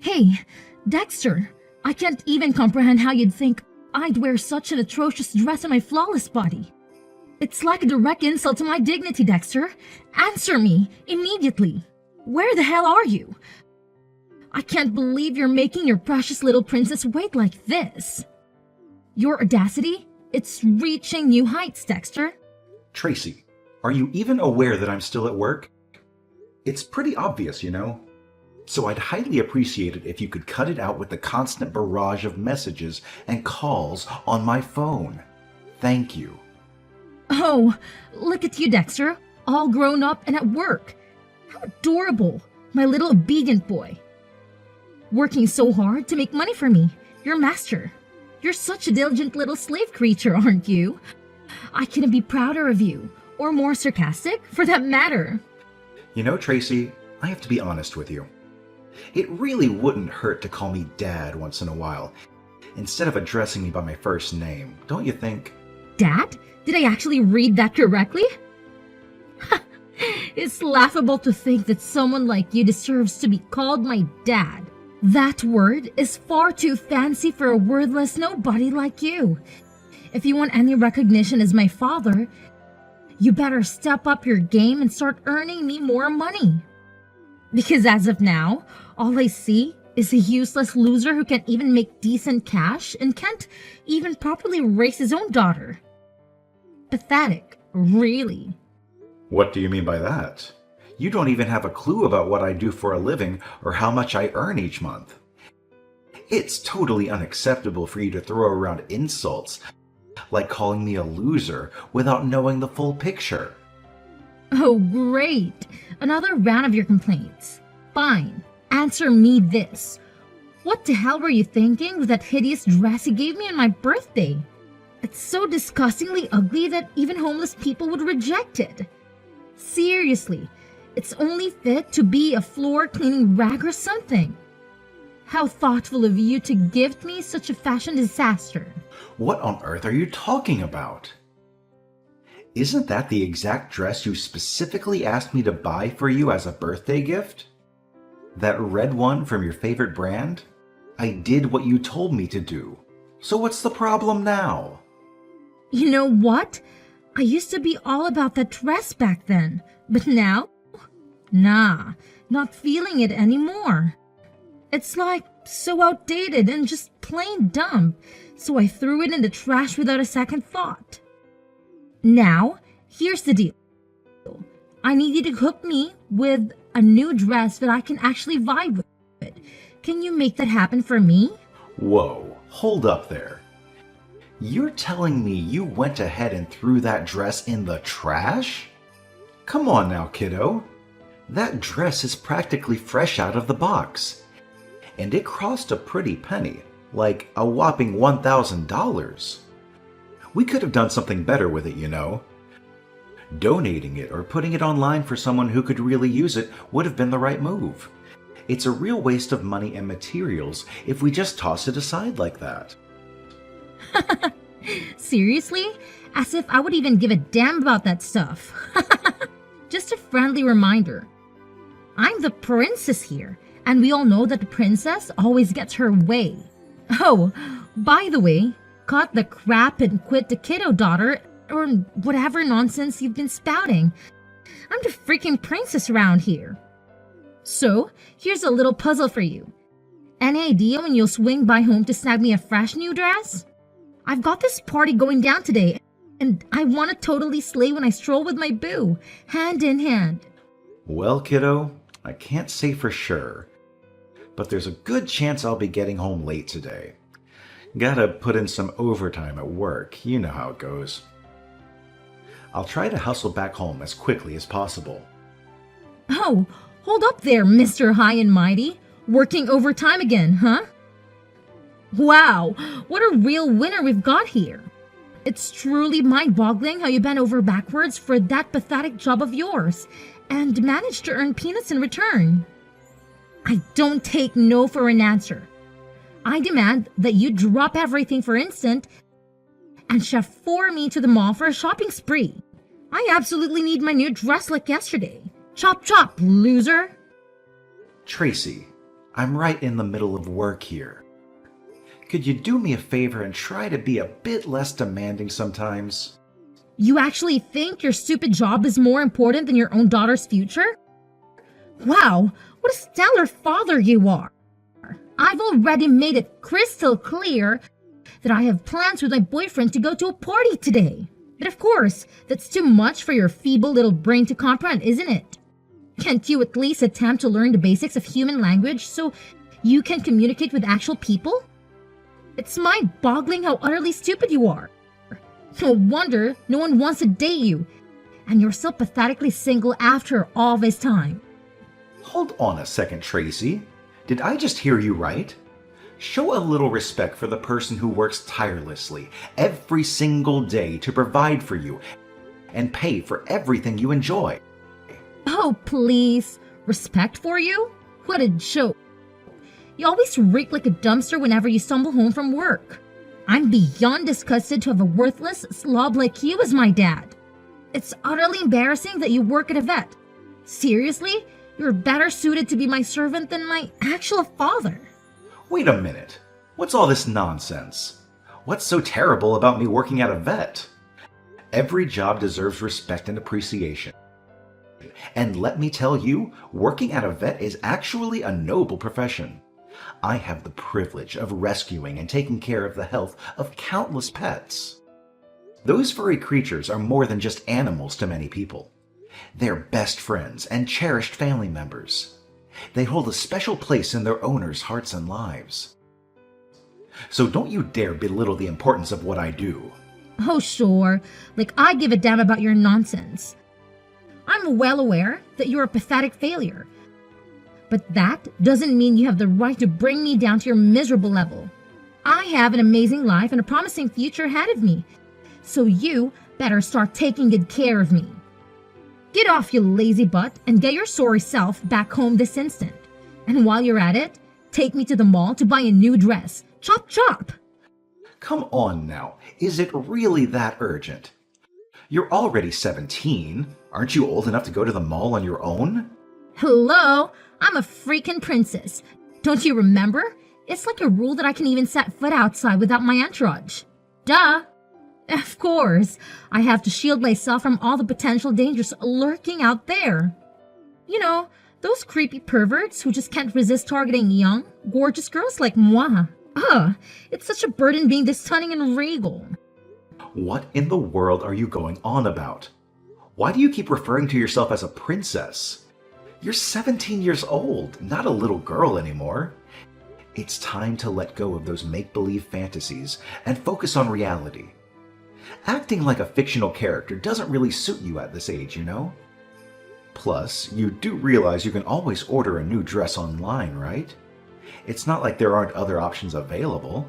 Hey, Dexter, I can't even comprehend how you'd think I'd wear such an atrocious dress on my flawless body. It's like a direct insult to my dignity, Dexter. Answer me, immediately. Where the hell are you? I can't believe you're making your precious little princess wait like this. Your audacity? It's reaching new heights, Dexter. Tracy, are you even aware that I'm still at work? It's pretty obvious, you know. So I'd highly appreciate it if you could cut it out with the constant barrage of messages and calls on my phone. Thank you. Oh, look at you, Dexter, all grown up and at work. How adorable, my little obedient boy. Working so hard to make money for me, your master. You're such a diligent little slave creature, aren't you? I couldn't be prouder of you, or more sarcastic, for that matter. You know, Tracy, I have to be honest with you. It really wouldn't hurt to call me Dad once in a while, instead of addressing me by my first name, don't you think? Dad? Did I actually read that correctly? It's laughable to think that someone like you deserves to be called my dad. That word is far too fancy for a wordless nobody like you. If you want any recognition as my father, you better step up your game and start earning me more money. Because as of now, all I see is a useless loser who can't even make decent cash and can't even properly raise his own daughter. Pathetic, really. What do you mean by that? You don't even have a clue about what I do for a living or how much I earn each month. It's totally unacceptable for you to throw around insults, like calling me a loser, without knowing the full picture. Oh, great. Another round of your complaints. Fine. Answer me this. What the hell were you thinking with that hideous dress you gave me on my birthday? It's so disgustingly ugly that even homeless people would reject it. Seriously, it's only fit to be a floor cleaning rag or something. How thoughtful of you to gift me such a fashion disaster. What on earth are you talking about? Isn't that the exact dress you specifically asked me to buy for you as a birthday gift? That red one from your favorite brand? I did what you told me to do. So what's the problem now? You know what? I used to be all about that dress back then, but now? Nah, not feeling it anymore. It's like so outdated and just plain dumb, so I threw it in the trash without a second thought. Now, here's the deal. I need you to hook me with a new dress that I can actually vibe with. Can you make that happen for me? Whoa, hold up there. You're telling me you went ahead and threw that dress in the trash? Come on now, kiddo. That dress is practically fresh out of the box. And it cost a pretty penny, like a whopping $1,000. We could have done something better with it, you know. Donating it or putting it online for someone who could really use it would have been the right move. It's a real waste of money and materials if we just toss it aside like that. Seriously? As if I would even give a damn about that stuff. Just a friendly reminder. I'm the princess here, and we all know that the princess always gets her way. Oh, by the way, cut the crap and quit the kiddo daughter or whatever nonsense you've been spouting. I'm the freaking princess around here. So, here's a little puzzle for you. Any idea when you'll swing by home to snag me a fresh new dress? I've got this party going down today, and I want to totally slay when I stroll with my boo, hand in hand. Well, kiddo, I can't say for sure, but there's a good chance I'll be getting home late today. Gotta put in some overtime at work, you know how it goes. I'll try to hustle back home as quickly as possible. Oh, hold up there, Mr. High and Mighty. Working overtime again, huh? Wow, what a real winner we've got here. It's truly mind-boggling how you bent over backwards for that pathetic job of yours and managed to earn peanuts in return. I don't take no for an answer. I demand that you drop everything for instant and chauffeur me to the mall for a shopping spree. I absolutely need my new dress like yesterday. Chop chop, loser. Tracy, I'm right in the middle of work here. Could you do me a favor and try to be a bit less demanding sometimes? You actually think your stupid job is more important than your own daughter's future? Wow, what a stellar father you are. I've already made it crystal clear that I have plans with my boyfriend to go to a party today. But of course, that's too much for your feeble little brain to comprehend, isn't it? Can't you at least attempt to learn the basics of human language so you can communicate with actual people? It's mind-boggling how utterly stupid you are. No wonder no one wants to date you, and you're still pathetically single after all this time. Hold on a second, Tracy. Did I just hear you right? Show a little respect for the person who works tirelessly every single day to provide for you and pay for everything you enjoy. Oh, please. Respect for you? What a joke. You always reek like a dumpster whenever you stumble home from work. I'm beyond disgusted to have a worthless slob like you as my dad. It's utterly embarrassing that you work at a vet. Seriously? You're better suited to be my servant than my actual father. Wait a minute. What's all this nonsense? What's so terrible about me working at a vet? Every job deserves respect and appreciation. And let me tell you, working at a vet is actually a noble profession. I have the privilege of rescuing and taking care of the health of countless pets. Those furry creatures are more than just animals to many people. They're best friends and cherished family members. They hold a special place in their owners' hearts and lives. So don't you dare belittle the importance of what I do. Oh, sure. Like I give a damn about your nonsense. I'm well aware that you're a pathetic failure. But that doesn't mean you have the right to bring me down to your miserable level. I have an amazing life and a promising future ahead of me. So you better start taking good care of me. Get off, you lazy butt, and get your sorry self back home this instant. And while you're at it, take me to the mall to buy a new dress. Chop chop! Come on now, is it really that urgent? You're already 17. Aren't you old enough to go to the mall on your own? Hello? I'm a freaking princess. Don't you remember? It's like a rule that I can even set foot outside without my entourage. Duh! Of course, I have to shield myself from all the potential dangers lurking out there. You know, those creepy perverts who just can't resist targeting young, gorgeous girls like moi. Ugh, it's such a burden being this stunning and regal. What in the world are you going on about? Why do you keep referring to yourself as a princess? You're 17 years old, not a little girl anymore. It's time to let go of those make-believe fantasies and focus on reality. Acting like a fictional character doesn't really suit you at this age, you know? Plus, you do realize you can always order a new dress online, right? It's not like there aren't other options available.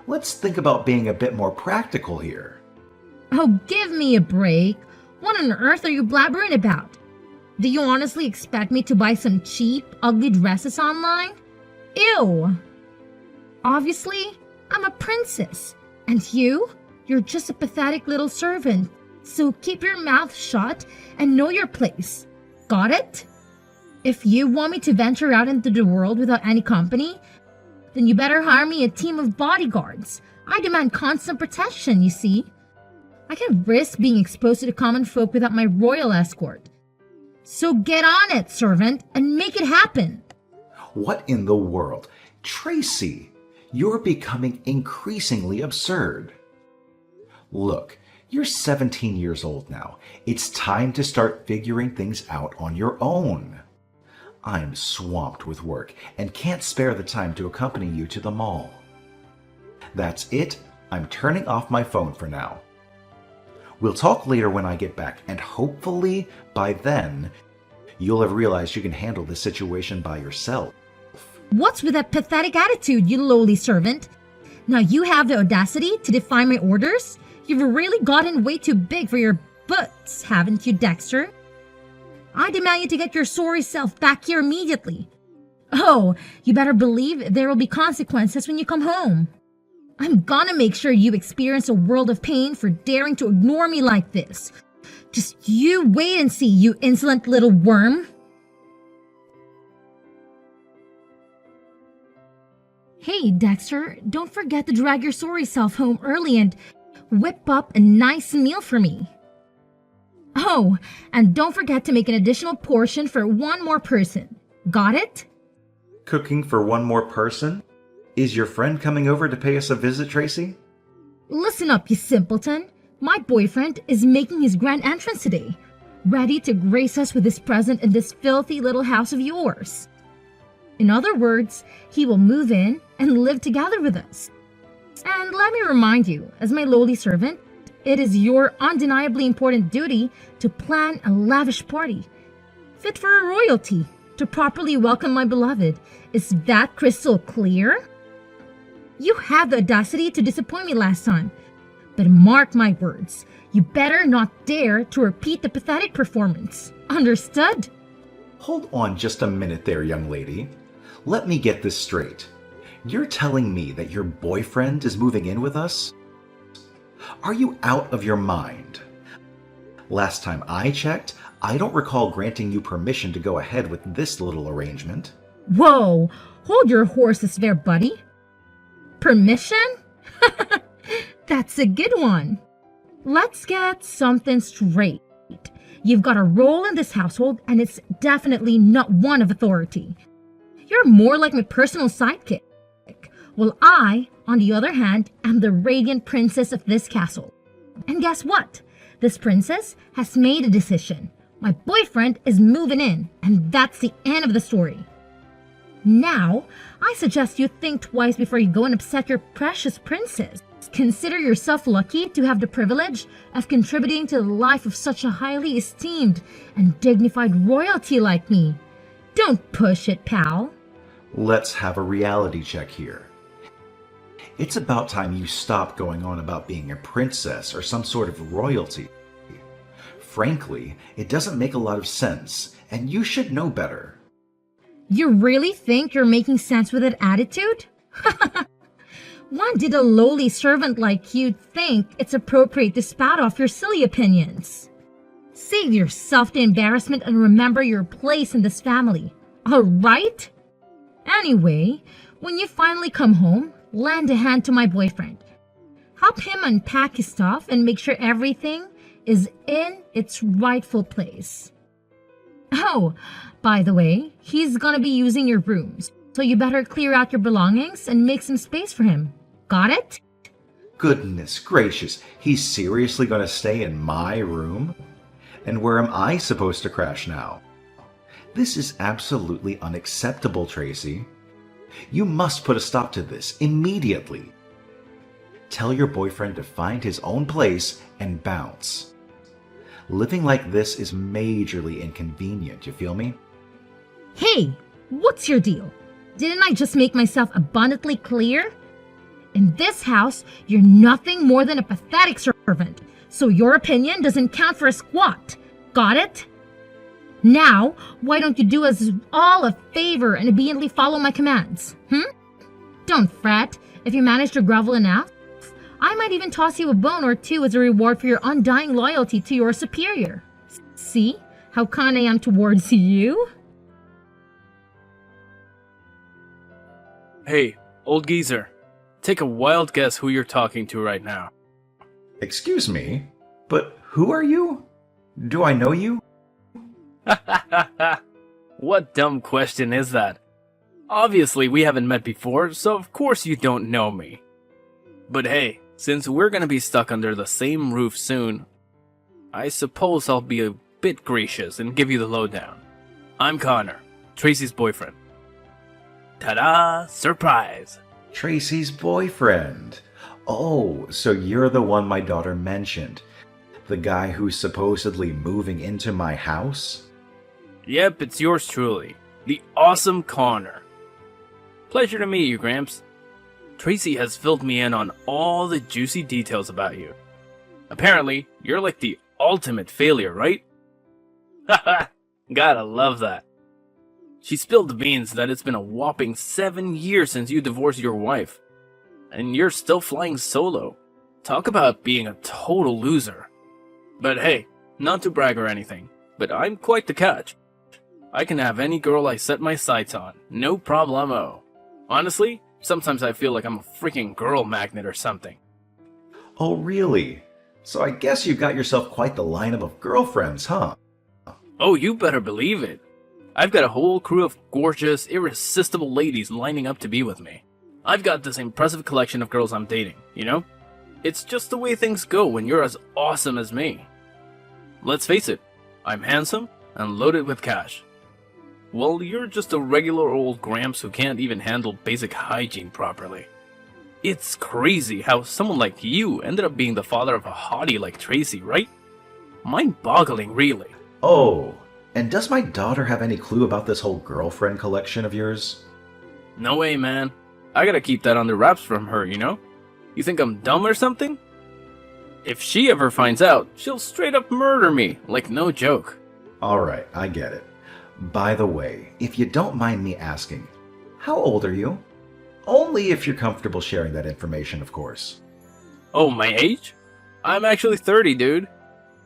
Let's think about being a bit more practical here. Oh, give me a break. What on earth are you blabbering about? Do you honestly expect me to buy some cheap, ugly dresses online? Ew! Obviously, I'm a princess. And you're just a pathetic little servant. So keep your mouth shut and know your place. Got it? If you want me to venture out into the world without any company, then you better hire me a team of bodyguards. I demand constant protection, you see. I can't risk being exposed to the common folk without my royal escort. So get on it, servant, and make it happen. What in the world? Tracy, you're becoming increasingly absurd. Look, you're 17 years old now. It's time to start figuring things out on your own. I'm swamped with work and can't spare the time to accompany you to the mall. That's it. I'm turning off my phone for now. We'll talk later when I get back, and hopefully by then, you'll have realized you can handle this situation by yourself. What's with that pathetic attitude, you lowly servant? Now you have the audacity to defy my orders? You've really gotten way too big for your boots, haven't you, Dexter? I demand you to get your sorry self back here immediately. Oh, you better believe there will be consequences when you come home. I'm gonna make sure you experience a world of pain for daring to ignore me like this. Just you wait and see, you insolent little worm. Hey, Dexter, don't forget to drag your sorry self home early and whip up a nice meal for me. Oh, and don't forget to make an additional portion for one more person. Got it? Cooking for one more person? Is your friend coming over to pay us a visit, Tracy? Listen up, you simpleton. My boyfriend is making his grand entrance today, ready to grace us with his presence in this filthy little house of yours. In other words, he will move in and live together with us. And let me remind you, as my lowly servant, it is your undeniably important duty to plan a lavish party, fit for a royalty, to properly welcome my beloved. Is that crystal clear? You had the audacity to disappoint me last time, but mark my words, you better not dare to repeat the pathetic performance. Understood? Hold on just a minute there, young lady. Let me get this straight. You're telling me that your boyfriend is moving in with us? Are you out of your mind? Last time I checked, I don't recall granting you permission to go ahead with this little arrangement. Whoa, hold your horses there, buddy. Permission? That's a good one. Let's get something straight. You've got a role in this household, and it's definitely not one of authority. You're more like my personal sidekick. While I, on the other hand, am the radiant princess of this castle. And guess what? This princess has made a decision. My boyfriend is moving in, and that's the end of the story. Now, I suggest you think twice before you go and upset your precious princess. Consider yourself lucky to have the privilege of contributing to the life of such a highly esteemed and dignified royalty like me. Don't push it, pal. Let's have a reality check here. It's about time you stop going on about being a princess or some sort of royalty. Frankly, it doesn't make a lot of sense, and you should know better. You really think you're making sense with that attitude? When did a lowly servant like you think it's appropriate to spout off your silly opinions? Save yourself the embarrassment and remember your place in this family, all right? Anyway, when you finally come home, lend a hand to my boyfriend. Help him unpack his stuff and make sure everything is in its rightful place. Oh, by the way, he's gonna be using your rooms, so you better clear out your belongings and make some space for him. Got it? Goodness gracious, he's seriously going to stay in my room? And where am I supposed to crash now? This is absolutely unacceptable, Tracy. You must put a stop to this immediately. Tell your boyfriend to find his own place and bounce. Living like this is majorly inconvenient, you feel me? Hey, what's your deal? Didn't I just make myself abundantly clear? In this house, you're nothing more than a pathetic servant, so your opinion doesn't count for a squat. Got it? Now, why don't you do us all a favor and obediently follow my commands? Don't fret. If you manage to grovel enough, I might even toss you a bone or two as a reward for your undying loyalty to your superior. See how kind I am towards you? Hey, old geezer. Take a wild guess who you're talking to right now. Excuse me, but who are you? Do I know you? What dumb question is that? Obviously, we haven't met before, so of course you don't know me. But hey, since we're gonna be stuck under the same roof soon, I suppose I'll be a bit gracious and give you the lowdown. I'm Connor, Tracy's boyfriend. Ta-da! Surprise! Tracy's boyfriend. Oh, so you're the one my daughter mentioned. The guy who's supposedly moving into my house? Yep, it's yours truly, the awesome Connor. Pleasure to meet you, Gramps. Tracy has filled me in on all the juicy details about you. Apparently, you're like the ultimate failure, right? Haha, gotta love that. She spilled the beans that it's been a whopping 7 years since you divorced your wife. And you're still flying solo. Talk about being a total loser. But hey, not to brag or anything, but I'm quite the catch. I can have any girl I set my sights on, no problemo. Honestly, Sometimes I feel like I'm a freaking girl magnet or something. Oh, really? So I guess you got yourself quite the lineup of girlfriends, huh? Oh, you better believe it. I've got a whole crew of gorgeous, irresistible ladies lining up to be with me. I've got this impressive collection of girls I'm dating, you know? It's just the way things go when you're as awesome as me. Let's face it, I'm handsome and loaded with cash. Well, you're just a regular old Gramps who can't even handle basic hygiene properly. It's crazy how someone like you ended up being the father of a hottie like Tracy, right? Mind-boggling, really. Oh, and does my daughter have any clue about this whole girlfriend collection of yours? No way, man. I gotta keep that under wraps from her, you know? You think I'm dumb or something? If she ever finds out, she'll straight up murder me, like no joke. Alright, I get it. By the way, if you don't mind me asking, how old are you? Only if you're comfortable sharing that information, of course. Oh, my age? I'm actually 30, dude.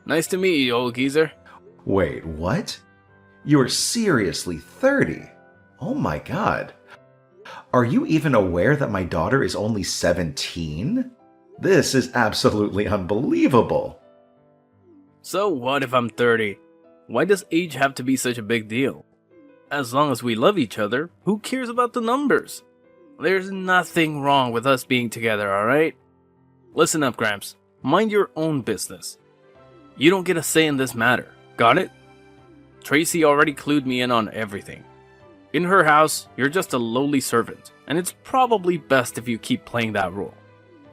Nice to meet you, old geezer. Wait, what? You're seriously 30? Oh my god. Are you even aware that my daughter is only 17? This is absolutely unbelievable. So what if I'm 30? Why does age have to be such a big deal? As long as we love each other, who cares about the numbers? There's nothing wrong with us being together, alright? Listen up, Gramps. Mind your own business. You don't get a say in this matter. Got it? Tracy already clued me in on everything. In her house, you're just a lowly servant, and it's probably best if you keep playing that role.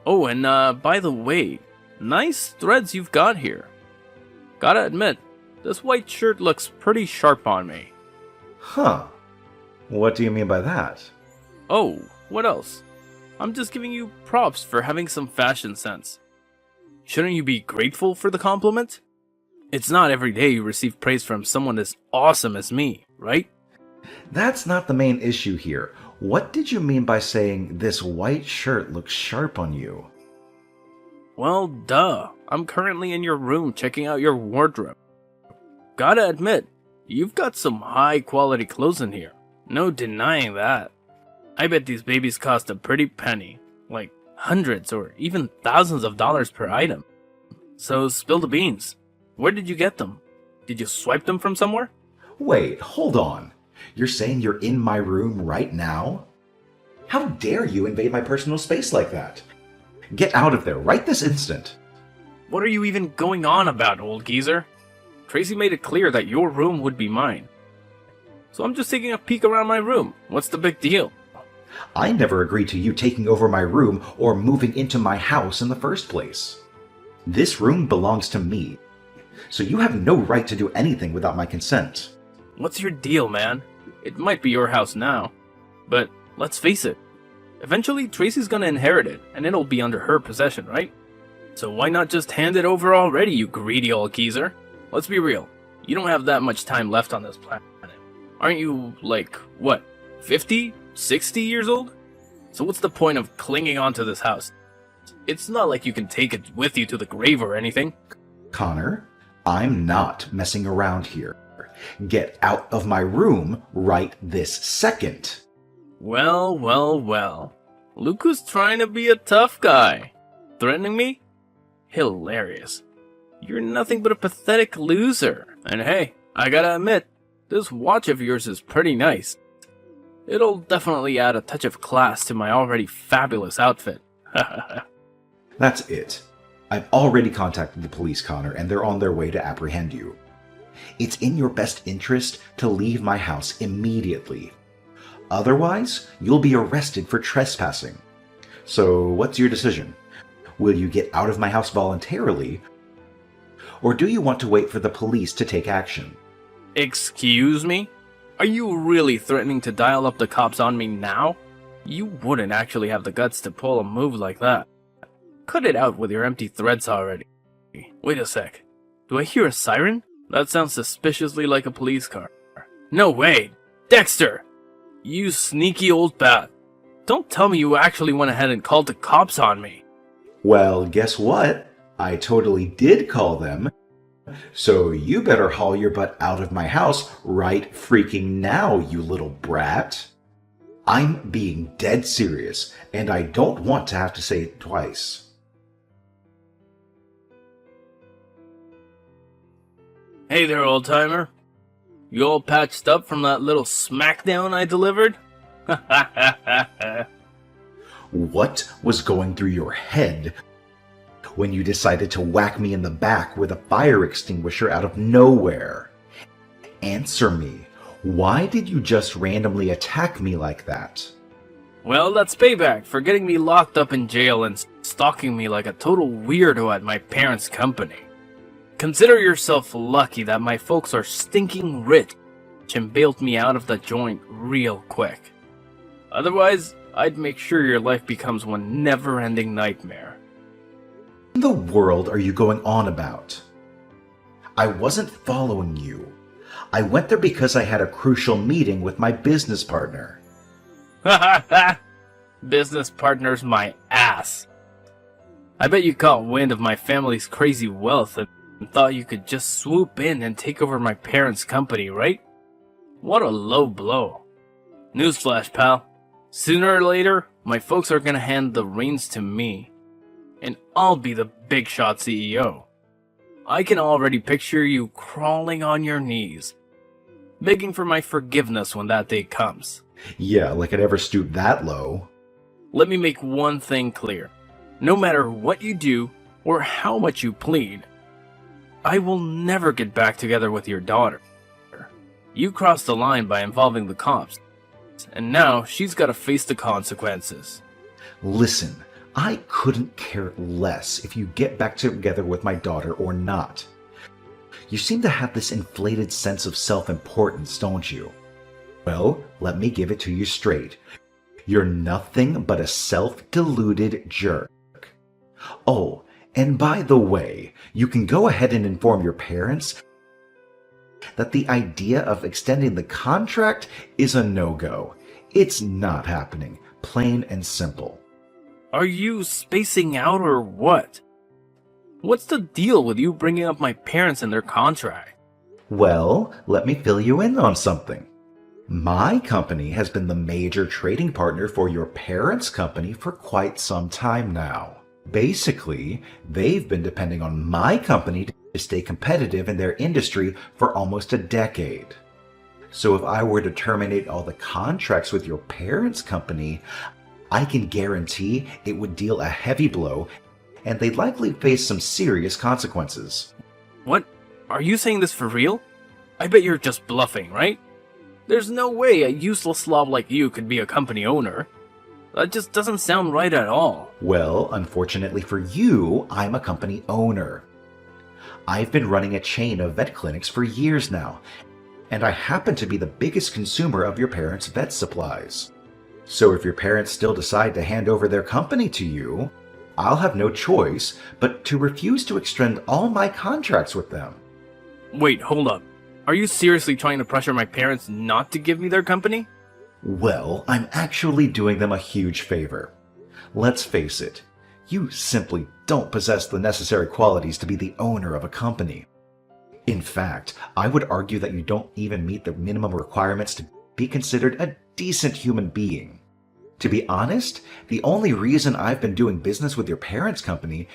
Oh, and by the way, nice threads you've got here. Gotta admit, this white shirt looks pretty sharp on me. Huh. What do you mean by that? Oh, what else? I'm just giving you props for having some fashion sense. Shouldn't you be grateful for the compliment? It's not every day you receive praise from someone as awesome as me, right? That's not the main issue here. What did you mean by saying this white shirt looks sharp on you? Well, duh. I'm currently in your room checking out your wardrobe. Gotta admit, you've got some high quality clothes in here. No denying that. I bet these babies cost a pretty penny. Like hundreds or even thousands of dollars per item. So spill the beans. Where did you get them? Did you swipe them from somewhere? Wait, hold on. You're saying you're in my room right now? How dare you invade my personal space like that? Get out of there right this instant. What are you even going on about, old geezer? Tracy made it clear that your room would be mine. So I'm just taking a peek around my room. What's the big deal? I never agreed to you taking over my room or moving into my house in the first place. This room belongs to me, so you have no right to do anything without my consent. What's your deal, man? It might be your house now, but let's face it. Eventually, Tracy's gonna inherit it, and it'll be under her possession, right? So why not just hand it over already, you greedy old geezer? Let's be real. You don't have that much time left on this planet. Aren't you, like, what, 50? 60 years old? So what's the point of clinging onto this house? It's not like you can take it with you to the grave or anything. Connor, I'm not messing around here. Get out of my room right this second. Well, well, well. Luke was trying to be a tough guy. Threatening me? Hilarious. You're nothing but a pathetic loser. And hey, I gotta admit, this watch of yours is pretty nice. It'll definitely add a touch of class to my already fabulous outfit. That's it. I've already contacted the police, Connor, and they're on their way to apprehend you. It's in your best interest to leave my house immediately. Otherwise, you'll be arrested for trespassing. So, what's your decision? Will you get out of my house voluntarily, or do you want to wait for the police to take action? Excuse me? Are you really threatening to dial up the cops on me now? You wouldn't actually have the guts to pull a move like that. Cut it out with your empty threats already. Wait a sec. Do I hear a siren? That sounds suspiciously like a police car. No way! Dexter! You sneaky old bat. Don't tell me you actually went ahead and called the cops on me. Well, guess what? I totally did call them. So you better haul your butt out of my house right freaking now, you little brat. I'm being dead serious, and I don't want to have to say it twice. Hey there, old-timer. You all patched up from that little smackdown I delivered? What was going through your head when you decided to whack me in the back with a fire extinguisher out of nowhere? Answer me. Why did you just randomly attack me like that? Well, that's payback for getting me locked up in jail and stalking me like a total weirdo at my parents' company. Consider yourself lucky that my folks are stinking rich and bailed me out of the joint real quick. Otherwise, I'd make sure your life becomes one never-ending nightmare. What in the world are you going on about? I wasn't following you. I went there because I had a crucial meeting with my business partner. Business partner's my ass. I bet you caught wind of my family's crazy wealth and thought you could just swoop in and take over my parents' company, right? What a low blow. Newsflash, pal. Sooner or later, my folks are gonna hand the reins to me, and I'll be the big shot CEO. I can already picture you crawling on your knees, begging for my forgiveness when that day comes. Yeah, like I'd ever stoop that low. Let me make one thing clear. No matter what you do, or how much you plead, I will never get back together with your daughter. You crossed the line by involving the cops, and now she's got to face the consequences. Listen, I couldn't care less if you get back together with my daughter or not. You seem to have this inflated sense of self-importance, don't you? Well, let me give it to you straight. You're nothing but a self-deluded jerk. Oh, and by the way, you can go ahead and inform your parents that the idea of extending the contract is a no-go. It's not happening, plain and simple. Are you spacing out or what? What's the deal with you bringing up my parents and their contract? Well, let me fill you in on something. My company has been the major trading partner for your parents' company for quite some time now. Basically, they've been depending on my company to stay competitive in their industry for almost a decade. So if I were to terminate all the contracts with your parents' company, I can guarantee it would deal a heavy blow, and they'd likely face some serious consequences. What? Are you saying this for real? I bet you're just bluffing, right? There's no way a useless slob like you could be a company owner. That just doesn't sound right at all. Well, unfortunately for you, I'm a company owner. I've been running a chain of vet clinics for years now, and I happen to be the biggest consumer of your parents' vet supplies. So if your parents still decide to hand over their company to you, I'll have no choice but to refuse to extend all my contracts with them. Wait, hold up. Are you seriously trying to pressure my parents not to give me their company? Well, I'm actually doing them a huge favor. Let's face it, you simply don't possess the necessary qualities to be the owner of a company. In fact, I would argue that you don't even meet the minimum requirements to be considered a decent human being. To be honest, the only reason I've been doing business with your parents' company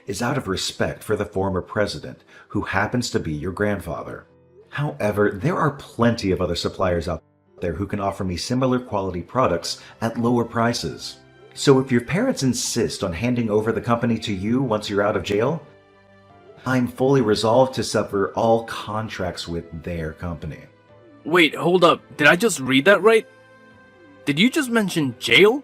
is out of respect for the former president, who happens to be your grandfather. However, there are plenty of other suppliers out there who can offer me similar quality products at lower prices. So if your parents insist on handing over the company to you once you're out of jail, I'm fully resolved to sever all contracts with their company. Wait, hold up. Did I just read that right? Did you just mention jail?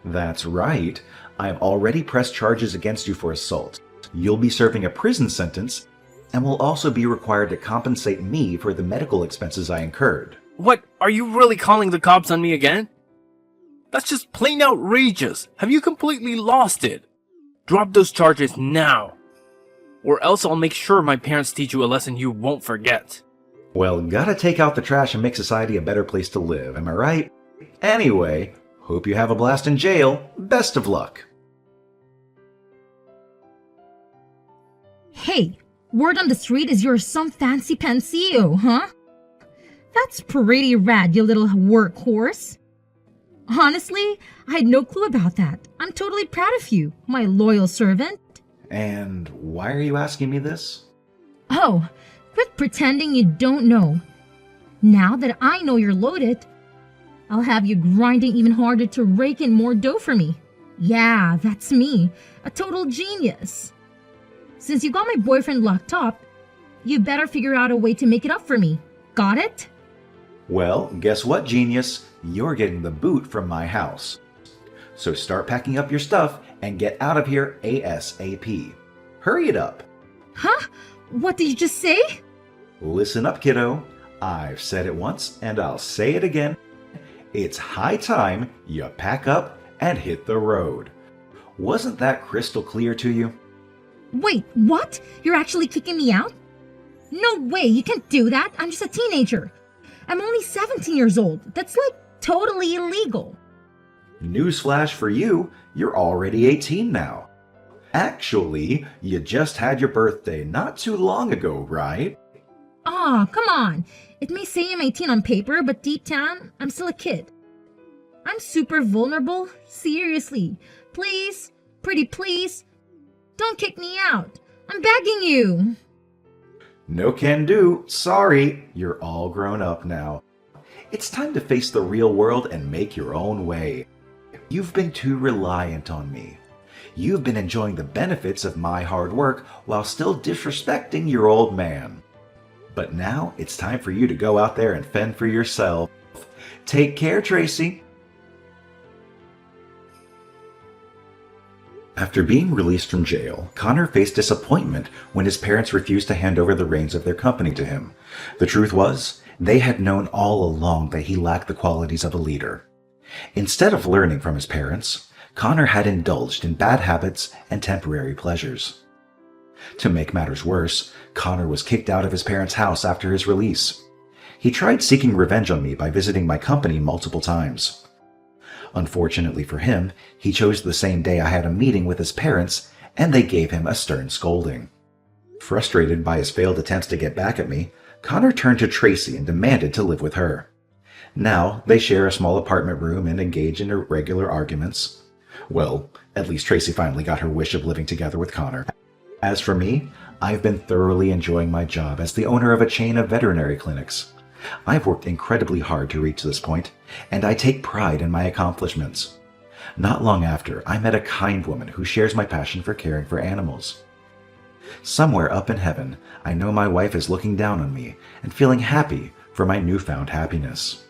That's right. I have already pressed charges against you for assault. You'll be serving a prison sentence, and will also be required to compensate me for the medical expenses I incurred. What? Are you really calling the cops on me again? That's just plain outrageous. Have you completely lost it? Drop those charges now, or else I'll make sure my parents teach you a lesson you won't forget. Well, gotta take out the trash and make society a better place to live, am I right? Anyway, hope you have a blast in jail. Best of luck. Hey, word on the street is you're some fancy pansio, huh? That's pretty rad, you little workhorse. Honestly, I had no clue about that. I'm totally proud of you, my loyal servant. And why are you asking me this? Oh, quit pretending you don't know. Now that I know you're loaded, I'll have you grinding even harder to rake in more dough for me. Yeah, that's me, a total genius. Since you got my boyfriend locked up, you better figure out a way to make it up for me. Got it? Well, guess what, genius? You're getting the boot from my house. So start packing up your stuff and get out of here ASAP. Hurry it up. Huh? What did you just say? Listen up, kiddo. I've said it once and I'll say it again. It's high time you pack up and hit the road. Wasn't that crystal clear to you? Wait, what? You're actually kicking me out? No way, you can't do that. I'm just a teenager. I'm only 17 years old. That's like totally illegal. Newsflash for you, you're already 18 now. Actually, you just had your birthday not too long ago, right? Aw, come on. It may say I'm 18 on paper, but deep down, I'm still a kid. I'm super vulnerable. Seriously. Please, pretty please, don't kick me out. I'm begging you. No can do. Sorry, you're all grown up now. It's time to face the real world and make your own way. You've been too reliant on me. You've been enjoying the benefits of my hard work while still disrespecting your old man. But now it's time for you to go out there and fend for yourself. Take care, Tracy. After being released from jail, Connor faced disappointment when his parents refused to hand over the reins of their company to him. The truth was, they had known all along that he lacked the qualities of a leader. Instead of learning from his parents, Connor had indulged in bad habits and temporary pleasures. To make matters worse, Connor was kicked out of his parents' house after his release. He tried seeking revenge on me by visiting my company multiple times. Unfortunately for him, he chose the same day I had a meeting with his parents, and they gave him a stern scolding. Frustrated by his failed attempts to get back at me, Connor turned to Tracy and demanded to live with her. Now, they share a small apartment room and engage in irregular arguments. Well, at least Tracy finally got her wish of living together with Connor. As for me, I've been thoroughly enjoying my job as the owner of a chain of veterinary clinics. I've worked incredibly hard to reach this point, and I take pride in my accomplishments. Not long after, I met a kind woman who shares my passion for caring for animals. Somewhere up in heaven, I know my wife is looking down on me and feeling happy for my newfound happiness.